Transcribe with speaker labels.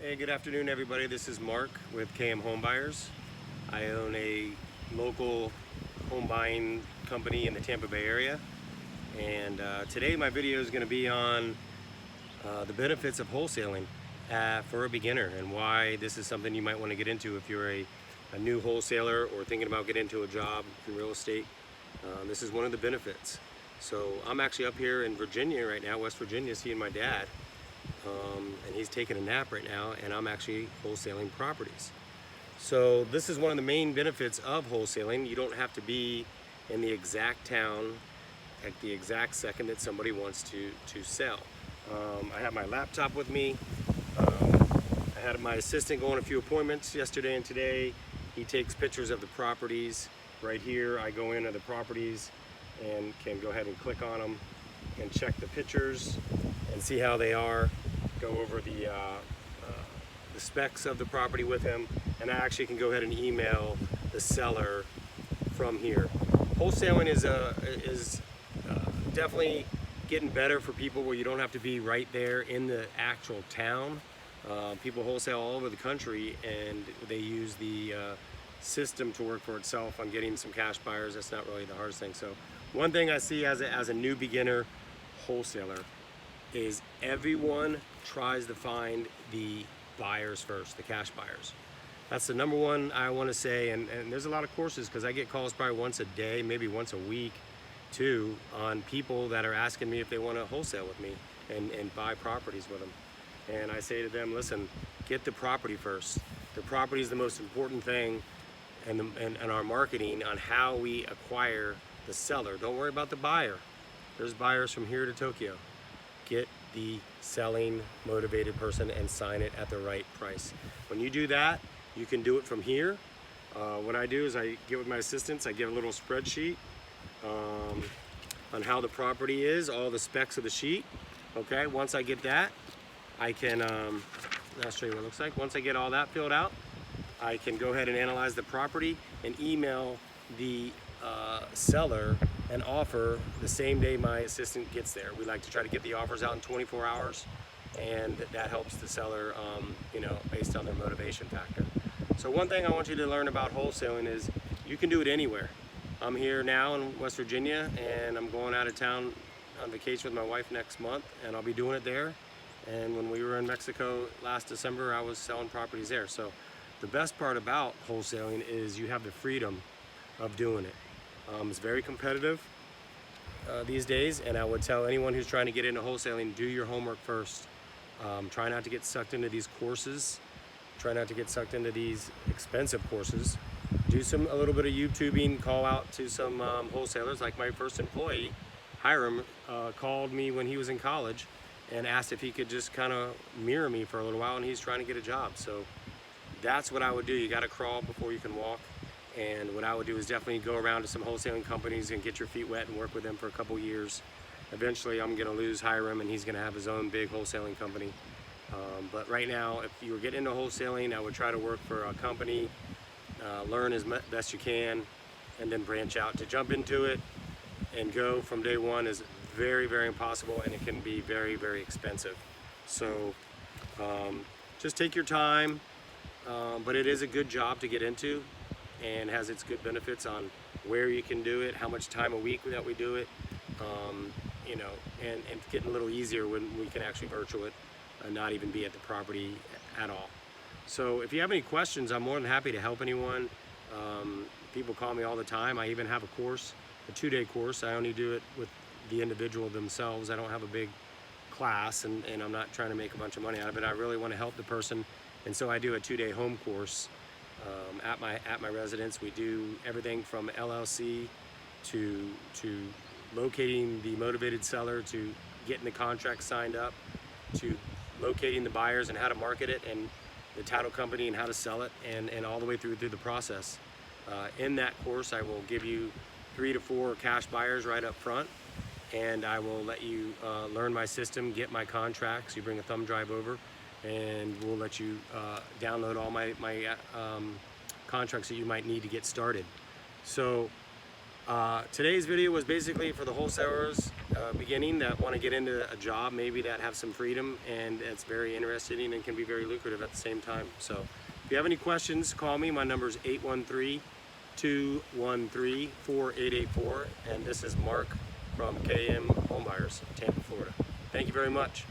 Speaker 1: Hey, good afternoon, everybody. This is Mark with KM Home Buyers. I own a local home buying company in the Tampa Bay area, and today my video is going to be on the benefits of wholesaling for a beginner and why this is something you might want to get into if you're a new wholesaler or thinking about getting into a job in real estate. This is one of the benefits. So I'm actually up here in Virginia right now, West Virginia, seeing my dad. And he's taking a nap right now, and I'm actually wholesaling properties. So this is one of the main benefits of wholesaling. You don't have to be in the exact town at the exact second that somebody wants to sell. I have my laptop with me. I had my assistant go on a few appointments yesterday and today. He takes pictures of the properties. Right here, I go into the properties and can go ahead and click on them and check the pictures and see how they are. Go over the specs of the property with him, and I actually can go ahead and email the seller from here. Wholesaling is definitely getting better for people where you don't have to be right there in the actual town. People wholesale all over the country, and they use the system to work for itself on getting some cash buyers. That's not really the hardest thing. So one thing I see as a new beginner wholesaler is everyone tries to find the buyers first, the cash buyers. That's the number one I want to say, and there's a lot of courses because I get calls probably once a day, maybe once a week too, on people that are asking me if they want to wholesale with me and buy properties with them. And I say to them, listen, get the property first. The property is the most important thing and our marketing on how we acquire the seller. Don't worry about the buyer. There's buyers from here to Tokyo. Get the selling motivated person and sign it at the right price. When you do that, you can do it from here. What I do is I get with my assistants, I get a little spreadsheet on how the property is, all the specs of the sheet. Okay, once I get that, I can, I'll show you what it looks like. Once I get all that filled out, I can go ahead and analyze the property and email the seller an offer the same day my assistant gets there. We like to try to get the offers out in 24 hours, and that helps the seller, based on their motivation factor. So one thing I want you to learn about wholesaling is you can do it anywhere. I'm here now in West Virginia, and I'm going out of town on vacation with my wife next month, and I'll be doing it there. And when we were in Mexico last December, I was selling properties there. So the best part about wholesaling is you have the freedom of doing it. It's very competitive these days, and I would tell anyone who's trying to get into wholesaling, do your homework first. Try not to get sucked into these courses. Try not to get sucked into these expensive courses. Do a little bit of YouTubing, call out to some wholesalers. Like my first employee, Hiram, called me when he was in college and asked if he could just kind of mirror me for a little while, and he's trying to get a job. So that's what I would do. You got to crawl before you can walk. And what I would do is definitely go around to some wholesaling companies and get your feet wet and work with them for a couple years. Eventually I'm gonna lose Hiram, and he's gonna have his own big wholesaling company. But right now, if you were getting into wholesaling, I would try to work for a company, learn as best you can, and then branch out. To jump into it and go from day one is very, very impossible, and it can be very, very expensive. So just take your time, but it is a good job to get into, and has its good benefits on where you can do it, how much time a week that we do it, and it's getting a little easier when we can actually virtual it and not even be at the property at all. So if you have any questions, I'm more than happy to help anyone. People call me all the time. I even have a course, a 2-day course. I only do it with the individual themselves. I don't have a big class, and I'm not trying to make a bunch of money out of it. I really want to help the person, and so I do a 2-day home course. At my residence. We do everything from LLC to locating the motivated seller, to getting the contract signed up, to locating the buyers and how to market it, and the title company and how to sell it, and all the way through the process. In that course, I will give you 3 to 4 cash buyers right up front, and I will let you learn my system, get my contracts. You bring a thumb drive over, and we'll let you download all my contracts that you might need to get started. So Today's video was basically for the wholesalers beginning that want to get into a job, maybe that have some freedom and it's very interesting and can be very lucrative at the same time. So if you have any questions, call me. My number is 813-213-4884, and this is Mark from KM Homebuyers, Tampa, Florida. Thank you very much.